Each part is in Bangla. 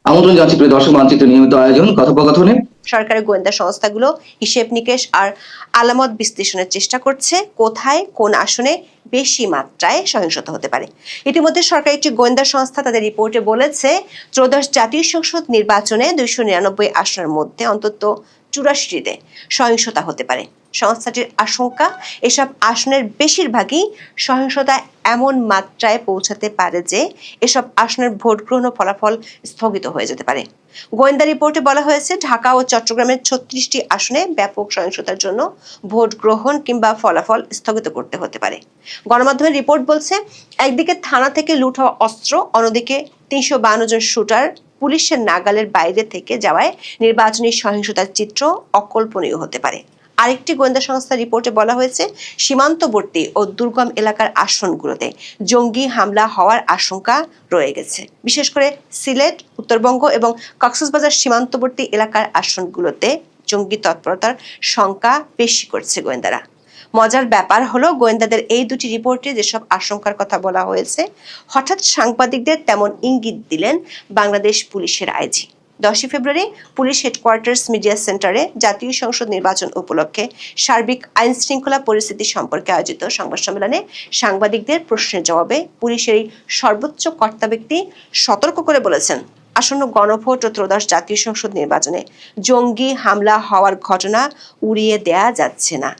আমন্ত্রণ জানাচ্ছি প্রিয় দর্শক, মানচিত্র নিয়মিত আয়োজন কথোপকথনে সরকারি গোয়েন্দা সংস্থাগুলো হিসেব নিকেশ আর আলামত বিশ্লেষণের চেষ্টা করছে কোথায় কোন আসনে বেশি মাত্রায় সহিংসতা হতে পারে। ইতিমধ্যে সরকারি একটি গোয়েন্দা সংস্থা তাদের রিপোর্টে বলেছে ত্রয়োদশ জাতীয় সংসদ নির্বাচনে 299 আসনের মধ্যে অন্তত 84টিতে সহিংসতা হতে পারে। সংস্থাটির আশঙ্কা, এসব আসনের বেশিরভাগই সহিংসতা এমন মাত্রায় পৌঁছাতে পারে যে এসব আসনের ভোট গ্রহণ ফলাফল স্থগিত হয়ে যেতে পারে। গোয়েন্দা রিপোর্টে বলা হয়েছে, ঢাকা ও চট্টগ্রামের 36টি আসনে ব্যাপক সহিংসতার জন্য ভোট গ্রহণ কিংবা ফলাফল স্থগিত করতে হতে পারে। গণমাধ্যমের রিপোর্ট বলছে, একদিকে থানা থেকে লুট হওয়া অস্ত্র, অন্যদিকে 352 জন শুটার পুলিশের নাগালের বাইরে থেকে যাওয়ায় নির্বাচনী সহিংসতার চিত্র অকল্পনীয় হতে পারে। আরেকটি গোয়েন্দা সংস্থার রিপোর্টে বলা হয়েছে, সীমান্তবর্তী ও দুর্গম এলাকার আসনগুলোতে জঙ্গি হামলা হওয়ার আশঙ্কা রয়ে গেছে। বিশেষ করে সিলেট, উত্তরবঙ্গ এবং কক্সবাজার সীমান্তবর্তী এলাকার আসনগুলোতে জঙ্গি তৎপরতার শঙ্কা বেশি করছে গোয়েন্দারা। মজার ব্যাপার হলো, গোয়েন্দাদের এই দুটি রিপোর্টে যেসব আশঙ্কার কথা বলা হয়েছে, হঠাৎ সাংবাদিকদের তেমন ইঙ্গিত দিলেন বাংলাদেশ পুলিশের আইজি। 10 ফেব্রুয়ারি পুলিশ হেডকোয়ার্টার্স মিডিয়া সেন্টারে জাতীয় সংসদ নির্বাচন উপলক্ষে সার্বিক আইন শৃঙ্খলা পরিস্থিতি সম্পর্কে আয়োজিত সংবাদ সম্মেলনে সাংবাদিকদের প্রশ্নের জবাবে পুলিশের এই সর্বোচ্চ কর্তা ব্যক্তি সতর্ক করে বলেছেন, আসন্ন গণভোট ও ত্রয়োদশ জাতীয় সংসদ নির্বাচনে জঙ্গি হামলা হওয়ার ঘটনা উড়িয়ে দেয়া যাচ্ছে না।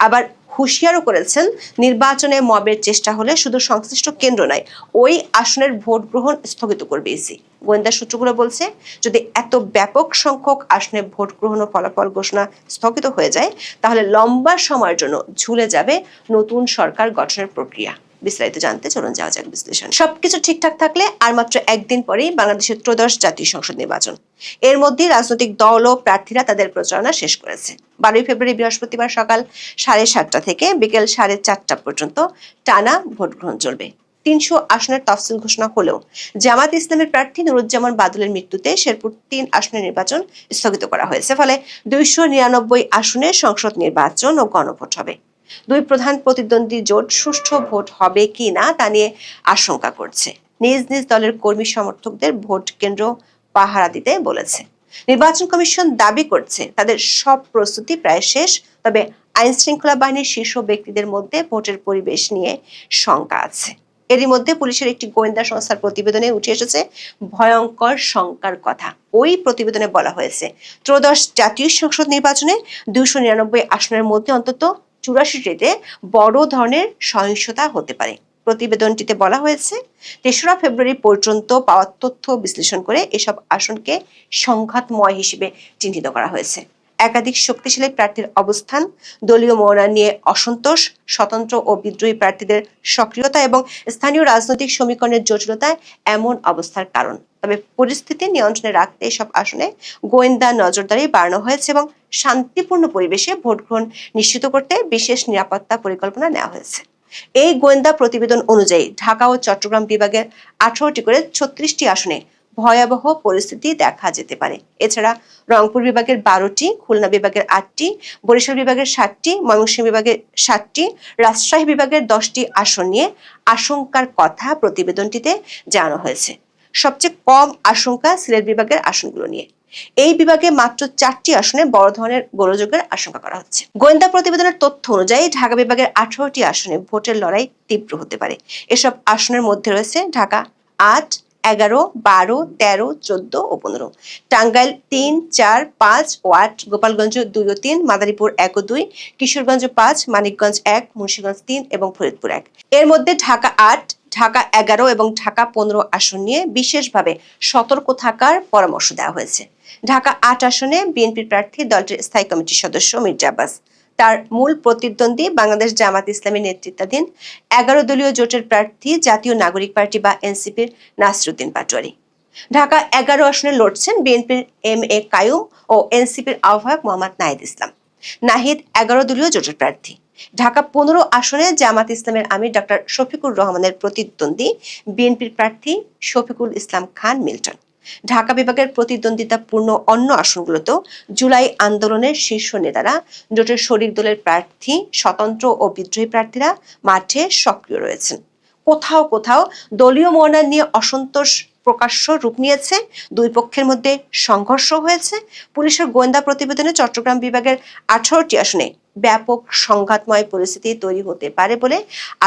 আবার হুঁশিয়ারও করেছেন, নির্বাচনে মবের চেষ্টা হলে শুধু সংশ্লিষ্ট কেন্দ্র নয়, ওই আসনের ভোট গ্রহণ স্থগিত করবে ইসি। গোয়েন্দা সূত্রগুলো বলছে, যদি এত ব্যাপক সংখ্যক আসনে ভোট গ্রহণ ও ফলাফল ঘোষণা স্থগিত হয়ে যায়, তাহলে লম্বা সময়ের জন্য ঝুলে যাবে নতুন সরকার গঠনের প্রক্রিয়া। বিস্তারিত জানতে চলুন যাওয়া যাক বিশ্লেষণ। সবকিছু ঠিকঠাক থাকলে আর মাত্র একদিন পরেই বাংলাদেশের ত্রয়োদশ জাতীয় সংসদ নির্বাচন। এর মধ্যে রাজনৈতিক দল ও প্রার্থীরা তাদের প্রচারণা শেষ করেছে। 12 ফেব্রুয়ারি বৃহস্পতিবার সকাল 7:30 থেকে বিকেল 4:30 পর্যন্ত টানা ভোট গ্রহণ চলবে। 300 আসনের তফসিল ঘোষণা হলেও জামাত ইসলামের প্রার্থী নুরুজ্জামান বাদলের মৃত্যুতে শেরপুর 3 আসনের নির্বাচন স্থগিত করা হয়েছে। ফলে 299 আসনে সংসদ নির্বাচন ও গণভোট হবে। দুই প্রধান প্রতিদ্বন্দ্বী জোট সুষ্ঠু ভোট হবে কি না তা নিয়ে আশঙ্কা করছে। নিজ নিজ দলের কর্মী সমর্থকদের ভোট কেন্দ্র পাহারা দিতে বলেছে। নির্বাচন কমিশন দাবি করছে, তাদের সব প্রস্তুতি প্রায় শেষ, তবে আইন শৃঙ্খলা বাহিনীর শীর্ষ ব্যক্তিদের মধ্যে ভোটের পরিবেশ নিয়ে শঙ্কা আছে। এরই মধ্যে পুলিশের একটি গোয়েন্দা সংস্থার প্রতিবেদনে উঠে এসেছে ভয়ঙ্কর শঙ্কার কথা। ওই প্রতিবেদনে বলা হয়েছে, ত্রয়োদশ জাতীয় সংসদ নির্বাচনে 299 আসনের মধ্যে অন্তত 84টিতে বড় ধরনের সহিংসতা হতে পারে। প্রতিবেদনটিতে বলা হয়েছে, 3রা ফেব্রুয়ারি পর্যন্ত পাওয়া তথ্য বিশ্লেষণ করে এসব আসনকে সংঘাতময় হিসেবে চিহ্নিত করা হয়েছে। একাধিক শক্তিশালী প্রার্থীর অবস্থান, দলীয় মনোনয়ন নিয়ে অসন্তোষ, স্বতন্ত্র ও বিদ্রোহী প্রার্থীদের সক্রিয়তা এবং স্থানীয় রাজনৈতিক সমীকরণের জটিলতায় এমন অবস্থার কারণ। তবে পরিস্থিতি নিয়ন্ত্রণে রাখতে এসব আসনে গোয়েন্দা নজরদারি বাড়ানো হয়েছে এবং শান্তিপূর্ণ পরিবেশে ভোট গ্রহণ নিশ্চিত করতে বিশেষ নিরাপত্তা পরিকল্পনা নেওয়া হয়েছে। এই গোয়েন্দা প্রতিবেদন অনুযায়ী ঢাকা ও চট্টগ্রাম বিভাগের 18টি করে 36টি আসনে ভয়াবহ পরিস্থিতি দেখা যেতে পারে। এছাড়া রংপুর বিভাগের 12টি, খুলনা বিভাগের 8টি, বরিশাল বিভাগের 7টি, ময়মনসিংহ বিভাগের 7টি, রাজশাহী বিভাগের 10টি আসন নিয়ে আশঙ্কার কথা প্রতিবেদনটিতে জানানো হয়েছে। সবচেয়ে কম আশঙ্কা সিলেট বিভাগের আসনগুলো নিয়ে। এই বিভাগে মাত্র 4টি আসনে বড় ধরনের গোলযোগের আশঙ্কা করা হচ্ছে। গোয়েন্দা প্রতিবেদনের তথ্য অনুযায়ী ঢাকা বিভাগের 18টি আসনে ভোটের লড়াই তীব্র হতে পারে। এসব আসনের মধ্যে রয়েছে ঢাকা 8, 11, 12, 13, 14 ও 15, টাঙ্গাইল 3, 4, 5 ও 8, গোপালগঞ্জ 2 ও 3, মাদারীপুর 1 ও 2, কিশোরগঞ্জ 5, মানিকগঞ্জ 1, মুন্সিগঞ্জ 3 এবং ফরিদপুর 1। এর মধ্যে ঢাকা 8, ঢাকা 11 এবং ঢাকা 15 আসন নিয়ে বিশেষভাবে সতর্ক থাকার পরামর্শ দেওয়া হয়েছে। ঢাকা 8 আসনে বিএনপির প্রার্থী দলটির স্থায়ী কমিটির সদস্য মির্জা আব্বাস, তার মূল প্রতিদ্বন্দ্বী বাংলাদেশ জামাত ইসলামী নেতৃত্বাধীন 11 দলীয় জোটের প্রার্থী জাতীয় নাগরিক পার্টি বা এনসিপির নাসিরউদ্দিন পাটোয়ারি। ঢাকা 11 আসনে লড়ছেন বিএনপির MA কাইয়ুম ও এনসিপির আহ্বায়ক মোহাম্মদ নাহিদ ইসলাম। নাহিদ 11 দলীয় জোটের প্রার্থী। ঢাকা 15 আসনে জামাত ইসলামের আমির ডক্টর শফিকুর রহমানের প্রতিদ্বন্দ্বী বিএনপির প্রার্থী শফিকুল ইসলাম খান মিল্টন। ঢাকা বিভাগের প্রতিদ্বন্দ্বিতাপূর্ণ অন্য আসনগুলোতেও জুলাই আন্দোলনের শীর্ষ নেতারা, জোটের শরিক দলের প্রার্থী, স্বতন্ত্র ও বিদ্রোহী প্রার্থীরা মাঠে সক্রিয় রয়েছেন। কোথাও কোথাও দলীয় মনোনয়ন নিয়ে অসন্তোষ প্রকাশ্য রূপ নিয়েছে, দুই পক্ষের মধ্যে সংঘর্ষ হয়েছে। পুলিশের গোয়েন্দা প্রতিবেদনে চট্টগ্রাম বিভাগের 18টি আসনে ব্যাপক সংঘাতময় পরিস্থিতি তৈরি হতে পারে বলে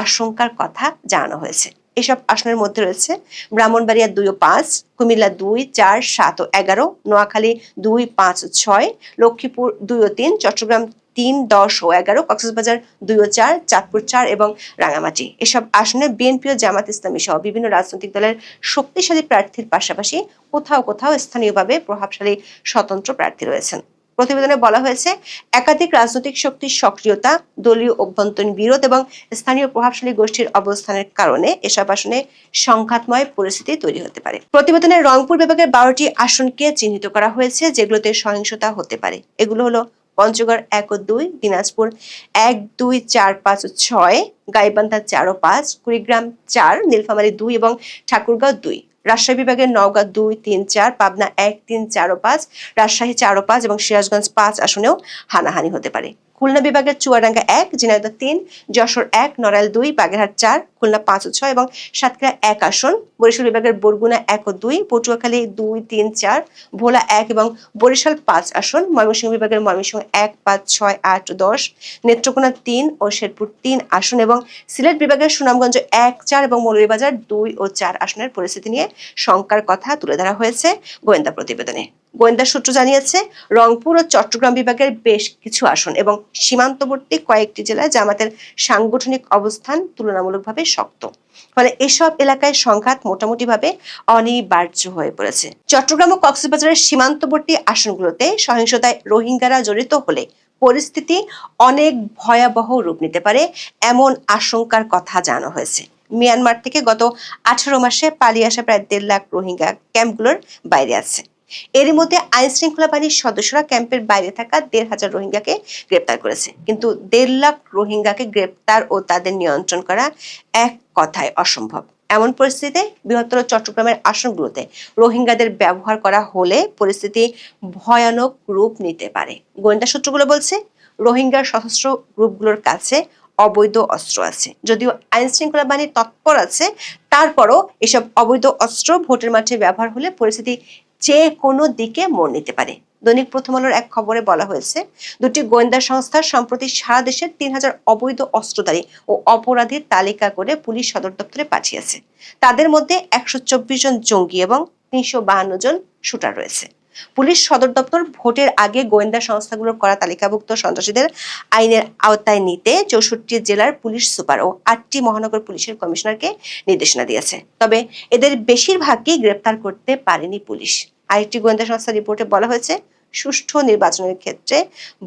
আশঙ্কার কথা জানানো হয়েছে। এসব আসনের মধ্যে রয়েছে ব্রাহ্মণবাড়িয়া 2 ও 5, কুমিল্লা 2, 4, 7 ও 11, নোয়াখালী 2, 5 ও 6, লক্ষ্মীপুর 2 ও 3, চট্টগ্রাম 3, 10 ও 11, কক্সবাজার 2 ও 4, চাঁদপুর 4 এবং রাঙামাটি। এসব আসনে বিএনপি ও জামাত ইসলামী সহ বিভিন্ন রাজনৈতিক দলের শক্তিশালী প্রার্থীর পাশাপাশি কোথাও কোথাও স্থানীয়ভাবে প্রভাবশালী স্বতন্ত্র প্রার্থী রয়েছেন। প্রতিবেদনে বলা হয়েছে, একাধিক রাজনৈতিক শক্তির সক্রিয়তা, দলীয় অভ্যন্তরীণ বিরোধ এবং স্থানীয় প্রভাবশালী গোষ্ঠীর অবস্থানের কারণে এসব আসনে সংঘাতময় পরিস্থিতি তৈরি হতে পারে। প্রতিবেদনে রংপুর বিভাগের 12টি আসনকে চিহ্নিত করা হয়েছে যেগুলোতে সহিংসতা হতে পারে। এগুলো হলো পঞ্চগড় 1 ও 2, দিনাজপুর 1, 2, 4, 5 ও 6, গাইবান্ধা 4 ও 5, কুড়িগ্রাম 4, নীলফামারী 2 এবং ঠাকুরগাঁও 2, রাজশাহী বিভাগের নওগাঁ 2, 3, 4, পাবনা 1, 3, 4 ও 5, রাজশাহী 4 ও 5 এবং সিরাজগঞ্জ 5 আসনেও হানাহানি হতে পারে। খুলনা বিভাগের চুয়াডাঙ্গা 1, ঝিনাইদহ 3, যশোর 1, নড়াইল 2, বাগেরহাট 4, খুলনা 5 ও 6 এবং সাতক্ষীরা 1 আসন, বরিশাল বিভাগের বরগুনা 1 ও 2, পটুয়াখালী 2, 3, 4, ভোলা 1 এবং বরিশাল 5 আসন, ময়মনসিংহ বিভাগের ময়মনসিংহ 1, 5, 6, 8 ও 10, নেত্রকোনা 3 ও শেরপুর 3 আসন এবং সিলেট বিভাগের সুনামগঞ্জ 1, 4 এবং মৌলভীবাজার 2 ও 4 আসনের পরিস্থিতি নিয়ে শঙ্কার কথা তুলে ধরা হয়েছে গোয়েন্দা প্রতিবেদনে। গোয়েন্দা সূত্র জানিয়েছে, রংপুর ও চট্টগ্রাম বিভাগের বেশ কিছু আসন এবং সীমান্তবর্তী কয়েকটি জেলায় জামাতের সাংগঠনিক অবস্থান তুলনামূলকভাবে শক্ত। ফলে এসব এলাকায় সংঘাত মোটামুটিভাবে অনিবার্য হয়ে পড়েছে। চট্টগ্রাম ও কক্সবাজারের সীমান্তবর্তী আসনগুলোতে সহিংসতায় রোহিঙ্গারা জড়িত হলে পরিস্থিতি অনেক ভয়াবহ রূপ নিতে পারে এমন আশঙ্কার কথা জানানো হয়েছে। মিয়ানমার থেকে গত 18 মাসে পালিয়ে আসা প্রায় 1.5 লাখ রোহিঙ্গা ক্যাম্পগুলোর বাইরে আছে। এরই মধ্যে আইন শৃঙ্খলা বাহিনীর সদস্যরা ক্যাম্পের বাইরে থাকা 1,500 রোহিঙ্গাকে গ্রেপ্তার করেছে। কিন্তু 1.5 লাখ রোহিঙ্গাকে গ্রেপ্তার ও তাদের নিয়ন্ত্রণ করা এক কথায় অসম্ভব। এমন পরিস্থিতিতে বৃহত্তর চট্টগ্রামের আসনগুলোতে রোহিঙ্গাদের ব্যবহার করা হলে পরিস্থিতি ভয়ানক রূপ নিতে পারে। গোয়েন্দা সূত্রগুলো বলছে, রোহিঙ্গার সশস্ত্র গ্রুপগুলোর কাছে অবৈধ অস্ত্র আছে। যদিও আইন শৃঙ্খলা বাহিনী তৎপর আছে, তারপরও এসব অবৈধ অস্ত্র ভোটের মাঠে ব্যবহার হলে পরিস্থিতি যে কোনো দিকে মোড় নিতে পারে। দৈনিক প্রথম আলোর এক খবরে বলা হয়েছে, দুটি গোয়েন্দা সংস্থা সম্প্রতি সারা দেশের 3,000 অবৈধ অস্ত্রধারী ও অপরাধীর তালিকা করে পুলিশ সদর দপ্তরে পাঠিয়েছে। তাদের মধ্যে 124 জন জঙ্গি এবং 352 জন শুটার রয়েছে। পুলিশ সদর দপ্তর ভোটের আগে গোয়েন্দা সংস্থাগুলোর করা তালিকাভুক্ত সন্ত্রাসীদের আইনের আওতায় নিতে 64 জেলার পুলিশ সুপার ও 8টি মহানগর পুলিশের কমিশনারকে নির্দেশনা দিয়েছে। তবে এদের বেশিরভাগই গ্রেপ্তার করতে পারেনি পুলিশ। আরেকটি গোয়েন্দা সংস্থার রিপোর্টে বলা হয়েছে, সুষ্ঠু নির্বাচনের ক্ষেত্রে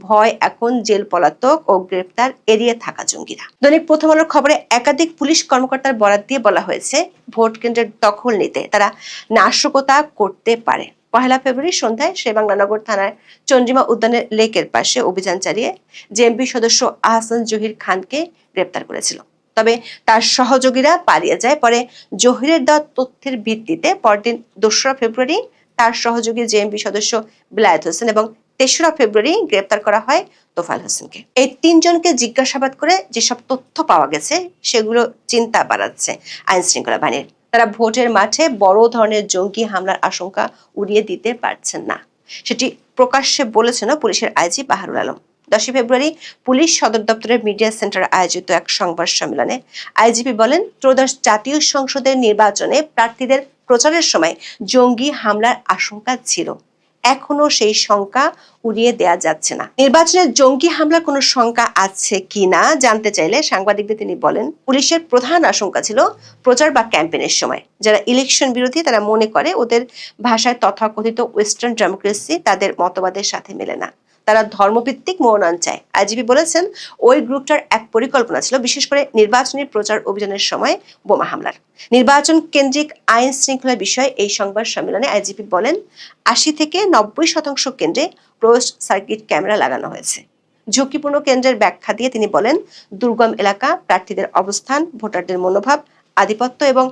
ভয় এখন জেল পলাতক ও গ্রেপ্তার এড়িয়ে থাকা জঙ্গিরা। দৈনিক প্রথম আলোর খবরে একাধিক পুলিশ কর্মকর্তার বরাত দিয়ে বলা হয়েছে, ভোট কেন্দ্রের দখল নিতে তারা নাশকতা করতে পারে। 1 ফেব্রুয়ারি সন্ধ্যায় শেরেবাংলানগর থানার চন্দ্রিমা উদ্যানের লেকের পাশে অভিযান চালিয়ে জেএমবি সদস্য আহসান জহির খানকে গ্রেপ্তার করেছিল। তবে তার সহযোগীরা পালিয়ে যায়। পরে জহিরের দেওয়া তথ্যের ভিত্তিতে পরদিন 2 ফেব্রুয়ারি তার সহযোগী জেএমবি সদস্য বিলায়েত হোসেন এবং 3 ফেব্রুয়ারি গ্রেপ্তার করা হয় তোফাল হোসেনকে। এই 3 জনকে জিজ্ঞাসাবাদ করে যেসব তথ্য পাওয়া গেছে সেগুলো চিন্তা বাড়াচ্ছে আইন শৃঙ্খলা বাহিনীর। তারা ভোটের মাঠে বড় ধরনের জঙ্গি হামলার আশঙ্কা উড়িয়ে দিতে পারছেন না, সেটি প্রকাশ্যে বলেছেন পুলিশের আইজি বাহারুল আলম। 10 ফেব্রুয়ারি পুলিশ সদর দপ্তরের মিডিয়া সেন্টারে আয়োজিত এক সংবাদ সম্মেলনে আইজিপি বলেন, ত্রয়োদশ জাতীয় সংসদের নির্বাচনে প্রার্থীদের প্রচারের সময় জঙ্গি হামলার আশঙ্কা ছিল। এখনো সেই শঙ্কা উড়িয়ে দেয়া যাচ্ছে না। নির্বাচনের জঙ্গি হামলার কোনো শঙ্কা আছে কিনা জানতে চাইলে সাংবাদিকদের তিনি বলেন, পুলিশের প্রধান আশঙ্কা ছিল প্রচার বা ক্যাম্পেইনের সময় যারা ইলেকশন বিরোধী তারা মনে করে ওদের ভাষায় তথাকথিত ওয়েস্টার্ন ডেমোক্রেসি তাদের মতবাদের সাথে মেলে না, তারা ধর্মভিত্তিক মনোনয়ন চায়। আইজিপি বলেছেন, ওই গ্রুপটার এক পরিকল্পনা ছিল বিশেষ করে নির্বাচনী প্রচার অভিযানের সময় বোমা হামলার। নির্বাচন কেন্দ্রিক আইন শৃঙ্খলার বিষয়ে এই সংবাদ সম্মেলনে আইজিপি বলেন, 80 থেকে 90% কেন্দ্রে ক্লোজড সার্কিট ক্যামেরা লাগানো হয়েছে। ঝুঁকিপূর্ণ কেন্দ্রের ব্যাখ্যা দিয়ে তিনি বলেন, দুর্গম এলাকা, প্রার্থীদের অবস্থান, ভোটারদের মনোভাব, আধিপত্য এবং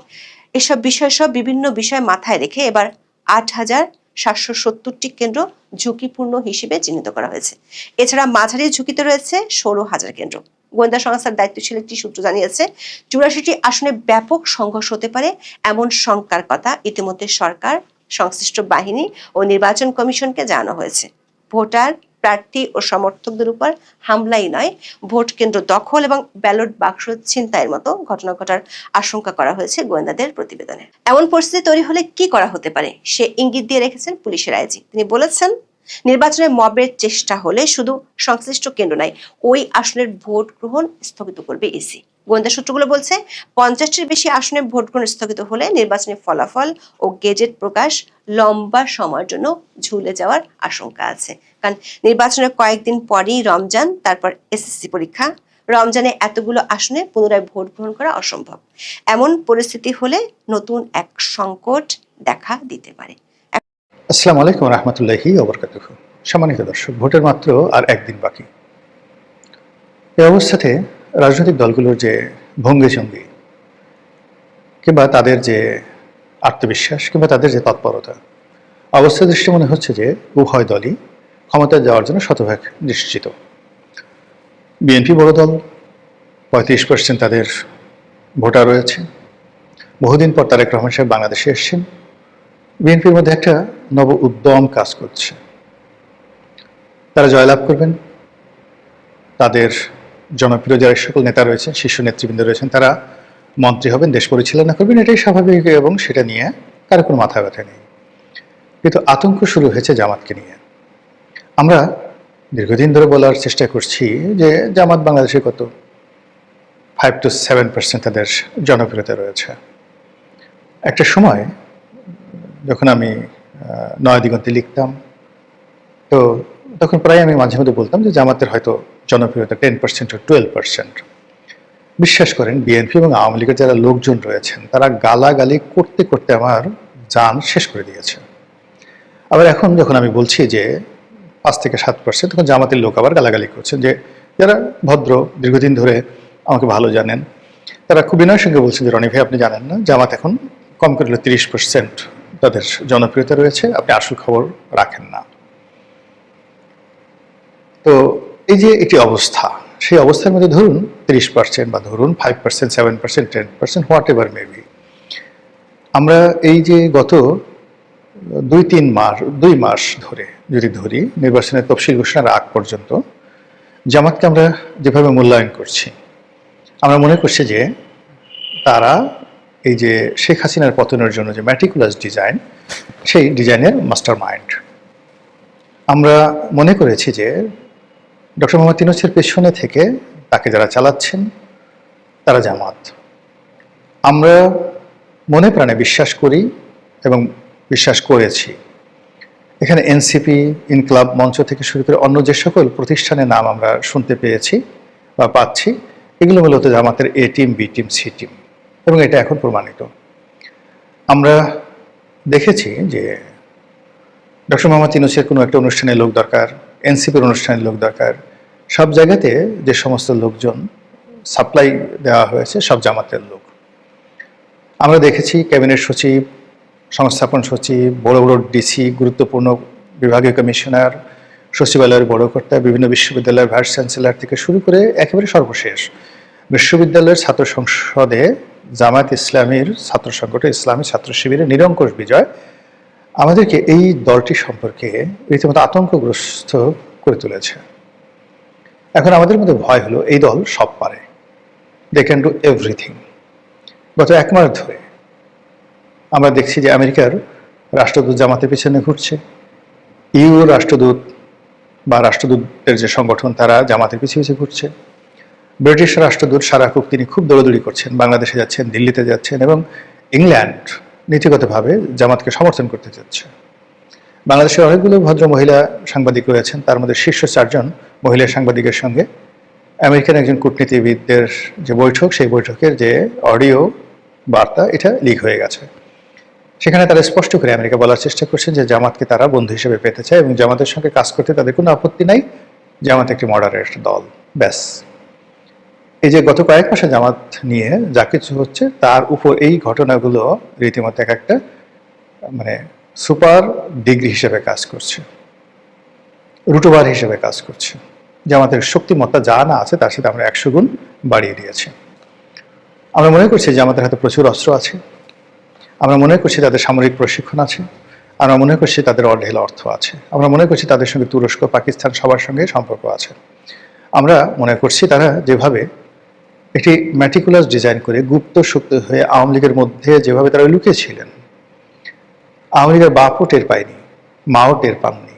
এসব বিষয় সব বিভিন্ন বিষয় মাথায় রেখে এবার 8,770টি কেন্দ্র ঝুঁকিপূর্ণ হিসেবে চিহ্নিত করা হয়েছে। এছাড়া মাঝারি ঝুঁকিতে রয়েছে 16,000 কেন্দ্র। গোয়েন্দা সংস্থার দায়িত্বশীল একটি সূত্র জানিয়েছে 84টি আসনে ব্যাপক সংঘর্ষ হতে পারে এমন শঙ্কার কথা ইতিমধ্যে সরকার, সংশ্লিষ্ট বাহিনী ও নির্বাচন কমিশনকে জানানো হয়েছে। ভোটার, প্রার্থী ও সমর্থকদের উপর হামলাই নয়, ভোট কেন্দ্র দখল এবং ব্যালট বাক্স ছিনতাইয়ের মতো ঘটনা ঘটার আশঙ্কা করা হয়েছে গোয়েন্দাদের প্রতিবেদনে। এমন পরিস্থিতি তৈরি হলে কি করা হতে পারে সে ইঙ্গিত দিয়ে রেখেছেন পুলিশের আইজি। তিনি বলেছেন, নির্বাচনে মবের চেষ্টা হলে শুধু সংশ্লিষ্ট কেন্দ্র নয়, ওই আসনের ভোট গ্রহণ স্থগিত করবে ইসি। গোয়েন্দা সূত্রগুলো বলছে 50টির বেশি আসনে ভোট গ্রহণ স্থগিত হলে নির্বাচনী ফলাফল ও গেজেট প্রকাশ লম্বা সময়ের জন্য ঝুলে যাওয়ার আশঙ্কা আছে। কারণ নির্বাচনের কয়েকদিন পরই রমজান, তারপর এসএসসি পরীক্ষা। রমজানে এতগুলো আসনে পুনরায় ভোট গ্রহণ করা অসম্ভব। এমন পরিস্থিতি হলে নতুন এক সংকট দেখা দিতে পারে। আসসালামু আলাইকুম রহমতুল্লাহি ওয়া বারাকাতুহু। সম্মানিত দর্শক, ভোটের মাত্র আর একদিন বাকি। এই অবস্থাতে রাজনৈতিক দলগুলোর যে ভঙ্গি কিংবা তাদের যে আত্মবিশ্বাস কিংবা তাদের যে তৎপরতা, অবস্থা দৃষ্টি মনে হচ্ছে যে উভয় দলই ক্ষমতায় যাওয়ার জন্য শতভাগ নিশ্চিত। বিএনপি বড় দল, 35% তাদের ভোটার রয়েছে। বহুদিন পর তারেক রহমান সাহেব বাংলাদেশে এসেছেন। বিএনপির মধ্যে একটা নব উদ্যম কাজ করছে। তারা জয়লাভ করবেন। তাদের জনপ্রিয় যারা সকল নেতা রয়েছেন, শীর্ষ নেতৃবৃন্দ রয়েছেন, তারা মন্ত্রী হবেন, দেশ পরিচালনা করবেন, এটাই স্বাভাবিক এবং সেটা নিয়ে কারো কোনো মাথা ব্যথা নেই। কিন্তু আতঙ্ক শুরু হয়েছে জামাতকে নিয়ে। আমরা দীর্ঘদিন ধরে বলার চেষ্টা করছি যে জামাত বাংলাদেশে কত 5 to 7% তাদের জনপ্রিয়তা রয়েছে। একটা সময় যখন আমি নয়া দিগন্তে লিখতাম, তো তখন প্রায় আমি মাঝে মধ্যে বলতাম যে জামাতের হয়তো জনপ্রিয়তা 10% or 12%। বিশ্বাস করেন, বিএনপি এবং আওয়ামী লীগের যারা লোকজন রয়েছেন তারা গালাগালি করতে করতে আমার জান শেষ করে দিয়েছে। আবার এখন যখন আমি বলছি যে 5 থেকে 7%, তখন জামাতের লোক আবার গালাগালি করছেন, যে যারা ভদ্র, দীর্ঘদিন ধরে আমাকে ভালো জানেন, তারা খুব বিনয়ের সঙ্গে বলছেন যে রনি ভাই, আপনি জানেন না জামাত এখন কম করে 30% তাদের জনপ্রিয়তা রয়েছে, আপনি আসল খবর রাখেন না। তো এই যে একটি অবস্থা, সেই অবস্থার মধ্যে ধরুন 30% বা ধরুন 5%, 7%, 10%, হোয়াট এভার মেবি, আমরা এই যে গত 2 মাস ধরে যদি ধরি, নির্বাচনের তফসিল ঘোষণার আগ পর্যন্ত জামাতকে আমরা যেভাবে মূল্যায়ন করছি, আমরা মনে করছি যে তারা এই যে শেখ হাসিনার পতনের জন্য যে ম্যাটিকুলাস ডিজাইন, সেই ডিজাইনের মাস্টার মাইন্ড। আমরা মনে করেছি যে ডক্টর মোহাম্মদ ইউনূসের পেছনে থেকে তাকে যারা চালাচ্ছেন তারা জামাত। আমরা মনে প্রাণে বিশ্বাস করি এবং বিশ্বাস করেছি। এখানে এনসিপি, ইনকলাব মঞ্চ থেকে শুরু করে অন্য যে সকল প্রতিষ্ঠানের নাম আমরা শুনতে পেয়েছি বা পাচ্ছি, এগুলো মূলত জামাতের A team, B team, C team, এবং এটা এখন প্রমাণিত। আমরা দেখেছি যে ডক্টর মোহাম্মদ ইউনূসের কোনো একটা অনুষ্ঠানে লোক দরকার, এনসিপির অনুষ্ঠানে লোক দরকার, সব জায়গাতে যে সমস্ত লোকজন সাপ্লাই দেওয়া হয়েছে সব জামাতের লোক। আমরা দেখেছি ক্যাবিনেট সচিব, সংস্থাপন সচিব, বড় বড় ডিসি, গুরুত্বপূর্ণ বিভাগীয় কমিশনার, সচিবালয়ের বড় কর্তা, বিভিন্ন বিশ্ববিদ্যালয়ের ভাইস চ্যান্সেলর থেকে শুরু করে একেবারে সর্বশেষ বিশ্ববিদ্যালয়ের ছাত্র সংসদে জামায়াত ইসলামীর ছাত্র সংগঠন ইসলামী ছাত্র শিবিরের নিরঙ্কুশ বিজয় আমাদেরকে এই দলটি সম্পর্কে রীতিমতো আতঙ্কগ্রস্ত করে তুলেছে। এখন আমাদের মধ্যে ভয় হলো এই দল সব পারে, দে ক্যান ডু এভরিথিং। গত 1 মাস ধরে আমরা দেখছি যে আমেরিকার রাষ্ট্রদূত জামাতের পিছনে ঘুরছে, ইউ রাষ্ট্রদূত বা রাষ্ট্রদূতের যে সংগঠন তারা জামাতের পিছিয়ে পিছিয়ে ঘুরছে, ব্রিটিশ রাষ্ট্রদূত সারা কুক তিনি খুব দৌড়াদৌড়ি করছেন, বাংলাদেশে যাচ্ছেন, দিল্লিতে যাচ্ছেন, এবং ইংল্যান্ড নীতিগতভাবে জামাতকে সমর্থন করতে যাচ্ছে। বাংলাদেশের অনেকগুলো ভদ্র মহিলা সাংবাদিক রয়েছেন, তার মধ্যে শীর্ষ 4 জন মহিলা সাংবাদিকের সঙ্গে আমেরিকান একজন কূটনীতিবিদদের যে বৈঠক, সেই বৈঠকের যে অডিও বার্তা এটা লিক হয়ে গেছে। সেখানে তারা স্পষ্ট করে আমেরিকা বলার চেষ্টা করছেন যে জামাতকে তারা বন্ধু হিসেবে পেতে চায় এবং জামাতের সঙ্গে কাজ করতে তাদের কোনো আপত্তি নাই, জামাত একটি মডারেট দল, ব্যাস। এই যে গত কয়েক মাসে জামাত নিয়ে যা কিছু হচ্ছে তার উপর এই ঘটনাগুলো রীতিমতো একটা মানে সুপার ডিগ্রি হিসেবে কাজ করছে, রুটোবার হিসেবে কাজ করছে। জামাতের শক্তিমত্তা যা না আছে তার সাথে আমরা 100 গুণ বাড়িয়ে দিয়েছি। আমরা মনে করছি জামাতের হাতে প্রচুর অস্ত্র আছে, আমরা মনে করছি তাদের সামরিক প্রশিক্ষণ আছে, আমরা মনে করছি তাদের অঢেল অর্থ আছে, আমরা মনে করছি তাদের সঙ্গে তুরস্ক, পাকিস্তান সবার সঙ্গে সম্পর্ক আছে। আমরা মনে করছি তারা যেভাবে একটি ম্যাটিকুলাস ডিজাইন করে গুপ্ত শক্তি হয়ে আওয়ামী লীগের মধ্যে যেভাবে তারা লুকিয়েছিলেন, আওয়ামী লীগের বাপও টের পায়নি, মাও টের পাননি,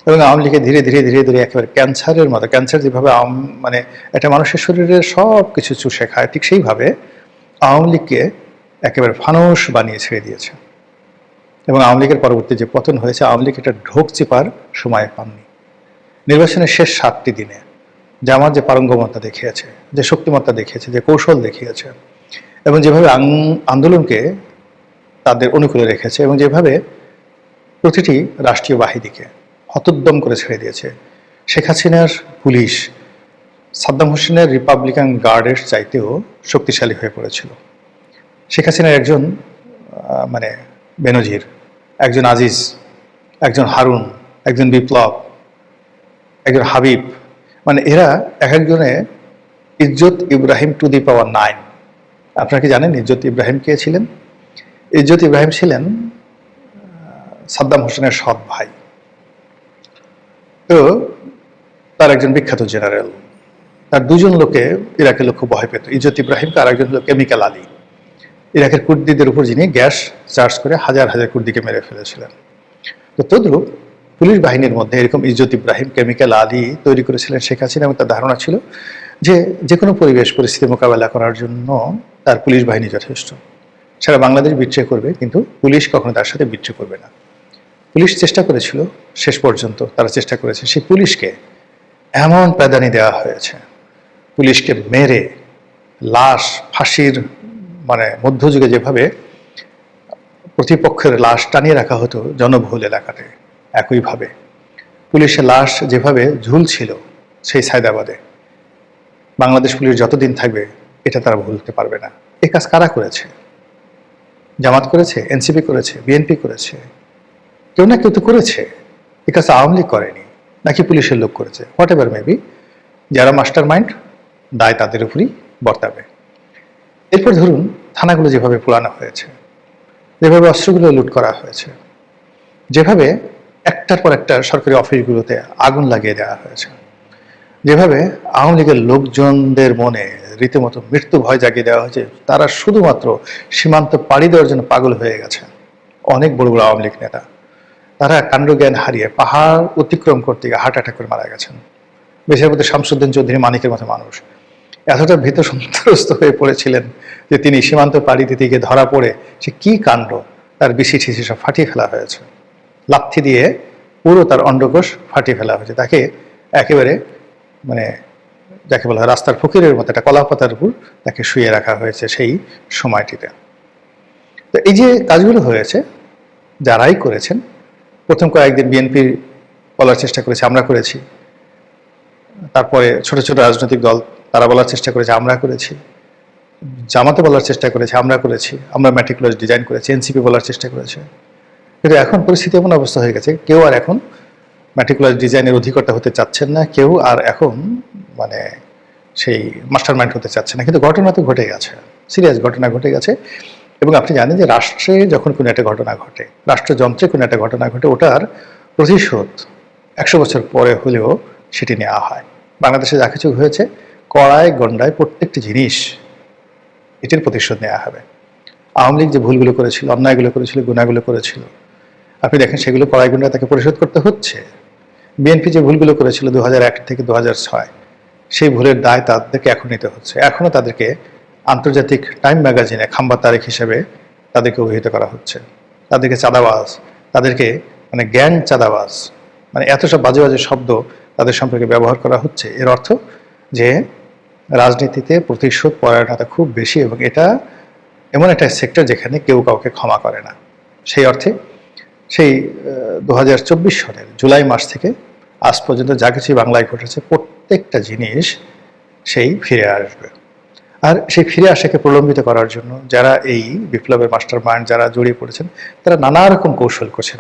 এবং আওয়ামী লীগে ধীরে ধীরে ধীরে ধীরে একেবারে ক্যান্সারের মতো, ক্যান্সার যেভাবে মানে একটা মানুষের শরীরের সব কিছু চুষে খায়, ঠিক সেইভাবে আওয়ামী লীগকে একেবারে ফানুস বানিয়ে ছেড়ে দিয়েছে। এবং আওয়ামী লীগের পরবর্তী যে পতন হয়েছে, আওয়ামী লীগ এটা ঢোক চিপার সময় পাননি। নির্বাচনের শেষ 7টি দিনে জামাত যে পারঙ্গমতা দেখিয়েছে, যে শক্তিমত্তা দেখিয়েছে, যে কৌশল দেখিয়েছে, এবং যেভাবে আন্দোলনকে তাদের অনুকূলে রেখেছে, এবং যেভাবে প্রতিটি রাষ্ট্রীয় বাহিনীকে হতোদ্যম করে ছেড়ে দিয়েছে। শেখ হাসিনার পুলিশ সাদ্দাম হোসেনের রিপাবলিকান গার্ডের চাইতেও শক্তিশালী হয়ে পড়েছিল। শেখ হাসিনার একজন মানে বেনজির, একজন আজিজ, একজন হারুন, একজন বিপ্লব, একজন হাবিব, মানে এরা এক একজনে ইজ্জত ইব্রাহিম টু দি পাওয়ার 9। আপনারা কি জানেন ইজ্জত ইব্রাহিম কে ছিলেন? ইজ্জত ইব্রাহিম ছিলেন সাদ্দাম হোসেনের সৎ ভাই। তো তার একজন বিখ্যাত জেনারেল, তার 2জন লোকে ইরাকের লোক খুব ভয় পেত, ইজ্জত ইব্রাহিমকে আর একজন লোক কেমিক্যাল আলী, ইরাকের কুর্দিদের উপর যিনি গ্যাস চার্জ করে হাজার হাজার কুর্দিকে মেরে ফেলেছিলেন। তো তদ্রুপ পুলিশ বাহিনীর মধ্যে এরকম ইজ্জত ইব্রাহিম, কেমিক্যাল আলী তৈরি করেছিলেন শেখ হাসিনা, এবং তার ধারণা ছিল যে কোনো পরিবেশ পরিস্থিতি মোকাবেলা করার জন্য তার পুলিশ বাহিনী যথেষ্ট। সারা বাংলাদেশ বিদ্রোহ করবে, কিন্তু পুলিশ কখনো তার সাথে বিদ্রোহ করবে না। পুলিশ চেষ্টা করেছিল, শেষ পর্যন্ত তারা চেষ্টা করেছে, সেই পুলিশকে এমন প্যাদানি দেওয়া হয়েছে, পুলিশকে মেরে লাশ ফাঁসির মানে মধ্যযুগে যেভাবে প্রতিপক্ষের লাশ টানিয়ে রাখা হতো জনবহুল এলাকাতে, একইভাবে পুলিশের লাশ যেভাবে ঝুলছিল সেই সায়দাবাদে, বাংলাদেশ পুলিশ যতদিন থাকবে এটা তারা ভুলতে পারবে না। এ কাজ কারা করেছে? জামাত করেছে, এনসিপি করেছে, বিএনপি করেছে, কেউ না কেউ তো করেছে। এ কাজ আওয়ামী লীগ করেনি, নাকি পুলিশের লোক করেছে, হোয়াট এভার মেবি, যারা মাস্টার মাইন্ড দায় তাদের উপরই বর্তাবে। এরপর ধরুন থানাগুলো যেভাবে পোড়ানো হয়েছে, যেভাবে অস্ত্রগুলো লুট করা হয়েছে, যেভাবে একটার পর একটা সরকারি অফিসগুলোতে আগুন লাগিয়ে দেওয়া হয়েছে, যেভাবে আওয়ামী লীগের লোকজনদের মনে রীতিমতো মৃত্যু ভয় জাগিয়ে দেওয়া হয়েছে, তারা শুধুমাত্র সীমান্ত পাড়ি দেওয়ার জন্য পাগল হয়ে গেছে। অনেক বড় বড় আওয়ামী লীগ নেতা তারা কাণ্ডজ্ঞান হারিয়ে পাহাড় অতিক্রম করতে গিয়ে হার্ট অ্যাটাক করে মারা গেছেন। বেশির মধ্যে শামসুদ্দিন চৌধুরী মানিকের মতো মানুষ এতটা ভীত সন্ত্রস্ত হয়ে পড়েছিলেন যে তিনি সীমান্ত পাড়ি দিতে গিয়ে ধরা পড়ে সে কি কাণ্ড, তার বিসি ঠিসি সব ফাটিয়ে ফেলা হয়েছে, লাথি দিয়ে পুরো তার অন্ডকোষ ফাটিয়ে ফেলা হয়েছে, তাকে একেবারে মানে যাকে বলা হয় রাস্তার ফকিরের মতো একটা কলাপাতার উপর তাকে শুয়ে রাখা হয়েছে সেই সময়টিতে। তো এই যে কাজগুলো হয়েছে যারাই করেছেন, প্রথম কয়েকদিন বিএনপি বলার চেষ্টা করেছে আমরা করেছি, তারপরে ছোট ছোট রাজনৈতিক দল তারা বলার চেষ্টা করেছে আমরা করেছি, জামাতে বলার চেষ্টা করেছে আমরা করেছি, আমরা ম্যাট্রিকুলাস ডিজাইন করেছি, এনসিপি বলার চেষ্টা করেছে। কিন্তু এখন পরিস্থিতি এমন অবস্থা হয়ে গেছে, কেউ আর এখন ম্যাট্রিকুলাস ডিজাইনের অধিকর্তা হতে চাচ্ছেন না, কেউ আর এখন মানে সেই মাস্টার মাইন্ড হতে চাচ্ছে না। কিন্তু ঘটনা তো ঘটে গেছে, সিরিয়াস ঘটনা ঘটে গেছে। এবং আপনি জানেন যে রাষ্ট্রে যখন কোনো একটা ঘটনা ঘটে, রাষ্ট্রযন্ত্রে কোনো একটা ঘটনা ঘটে, ওটার প্রতিশোধ 100 বছর পরে হলেও সেটি নেওয়া হয়। বাংলাদেশে যা কিছু হয়েছে কড়ায় গন্ডায় প্রত্যেকটি জিনিস এটির প্রতিশোধ নেওয়া হবে। আওয়ামী লীগ যে ভুলগুলো করেছিল, অন্যায়গুলো করেছিল, গুণাগুলো করেছিল, আপনি দেখেন সেগুলো কড়াই গন্ডায় তাকে পরিশোধ করতে হচ্ছে। বিএনপি যে ভুলগুলো করেছিল 2001 থেকে 2006, সেই ভুলের দায় তাদেরকে এখন নিতে হচ্ছে। এখনও তাদেরকে আন্তর্জাতিক টাইম ম্যাগাজিনে খাম্বা তারেক হিসেবে তাদেরকে অভিহিত করা হচ্ছে, তাদেরকে চাঁদাবাজ, তাদেরকে মানে জ্ঞান চাঁদাবাজ, মানে এত সব বাজে বাজে শব্দ তাদের সম্পর্কে ব্যবহার করা হচ্ছে। এর অর্থ যে রাজনীতিতে প্রতিশোধ পরায়ণতা খুব বেশি, এবং এটা এমন একটা সেক্টর যেখানে কেউ কাউকে ক্ষমা করে না। সেই অর্থে সেই 2024 সালের জুলাই মাস থেকে আজ পর্যন্ত যা কিছু বাংলায় ঘটেছে প্রত্যেকটা জিনিস সেই ফিরে আসবে। আর সেই ফিরে আসাকে প্রলম্বিত করার জন্য যারা এই বিপ্লবের মাস্টার মাইন্ড যারা জড়িয়ে পড়েছেন, তারা নানা রকম কৌশল করছেন।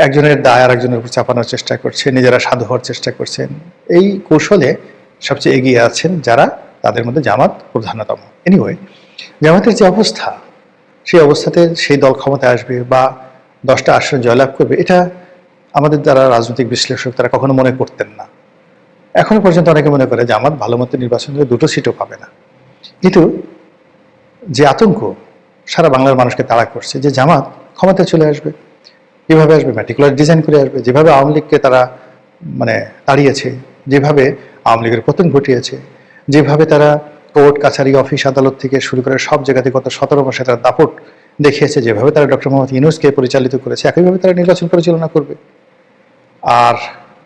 একজনের দায় আর একজনের উপর চাপানোর চেষ্টা করছে, নিজেরা সাধু হওয়ার চেষ্টা করছেন। এই কৌশলে সবচেয়ে এগিয়ে আছেন যারা, তাদের মধ্যে জামাত প্রধানতম। এনিওয়ে, জামাতের যে অবস্থা, সেই অবস্থাতে সেই দল ক্ষমতায় আসবে বা 10টা আসন জয়লাভ করবে, এটা আমাদের দ্বারা রাজনৈতিক বিশ্লেষক তারা কখনো মনে করতেন না। এখনো পর্যন্ত অনেকে মনে করে জামাত ভালো মতো নির্বাচন করে 2টো সিটও পাবে না। কিন্তু যে আতঙ্ক সারা বাংলার মানুষকে তাড়া করছে যে জামাত ক্ষমতায় চলে আসবে, কিভাবে আসবে, ম্যাটিকুলার ডিজাইন করে আসবে, যেভাবে আওয়ামী লীগকে তারা তাড়িয়েছে, যেভাবে আওয়ামী লীগের পতন ঘটিয়েছে, যেভাবে তারা কোর্ট কাছারি অফিস আদালত থেকে শুরু করে সব জায়গাতে গত 17 মাসে তারা দাপট দেখিয়েছে, যেভাবে তারা ডক্টর মোহাম্মদ ইউনূসকে পরিচালিত করেছে, একইভাবে তারা নির্বাচন পরিচালনা করবে। আর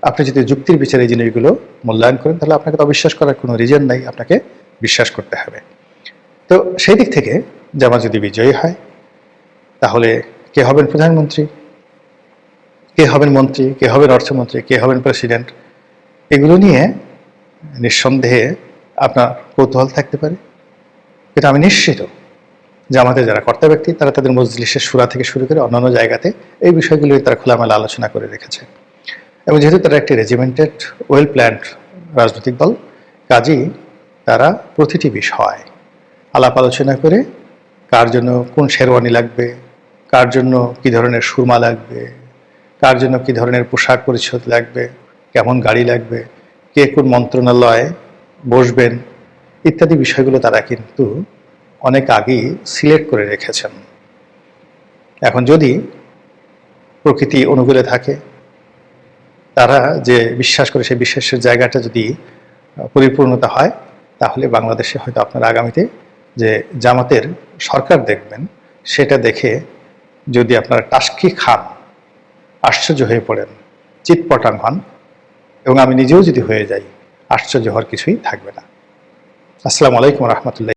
আপনি যদি যুক্তির বিচারে এই জিনিসগুলো মূল্যায়ন করেন, তাহলে আপনাকে তো অবিশ্বাস করার কোনো রিজন নাই, আপনাকে বিশ্বাস করতে হবে। তো সেই দিক থেকে জামাত যদি বিজয়ী হয়, তাহলে কে হবেন প্রধানমন্ত্রী, কে হবেন মন্ত্রী, কে হবেন অর্থমন্ত্রী, কে হবেন প্রেসিডেন্ট, এগুলো নিয়ে নিঃসন্দেহে আপনার কৌতূহল থাকতে পারে। কিন্তু আমি নিশ্চিত যে আমাদের যারা কর্তা ব্যক্তি, তারা তাদের মজলিসের শুরা থেকে শুরু করে অন্যান্য জায়গাতে এই বিষয়গুলো তারা খোলামেলা আলোচনা করে রেখেছে। এবং যেহেতু তারা একটি রেজিমেন্টেড, ওয়েল প্ল্যান্ড রাজনৈতিক দল, কাজেই তারা প্রতিটি বিষয় আলাপ আলোচনা করে কার জন্য কোন শেরওয়ানি লাগবে, কার জন্য কী ধরনের সুরমা লাগবে, কার জন্য কী ধরনের পোশাক পরিচ্ছদ লাগবে, কেমন গাড়ি লাগবে, কে কোন মন্ত্রণালয়ে বসবেন, ইত্যাদি বিষয়গুলো তারা কিন্তু অনেক আগেই সিলেক্ট করে রেখেছেন। এখন যদি প্রকৃতি অনুকূলে থাকে, তারা যে বিশ্বাস করে সেই বিশ্বাসের জায়গাটা যদি পরিপূর্ণতা হয়, তাহলে বাংলাদেশে হয়তো আপনারা আগামীতে যে জামাতের সরকার দেখবেন, সেটা দেখে যদি আপনারা টাসকি খান, আশ্চর্য হয়ে পড়েন, চিৎপটাং হন, এবং আমি নিজেও যদি হয়ে যাই, আশ্চর্য হওয়ার কিছুই থাকবে না। আসসালামু আলাইকুম রহমতুল্লাহ।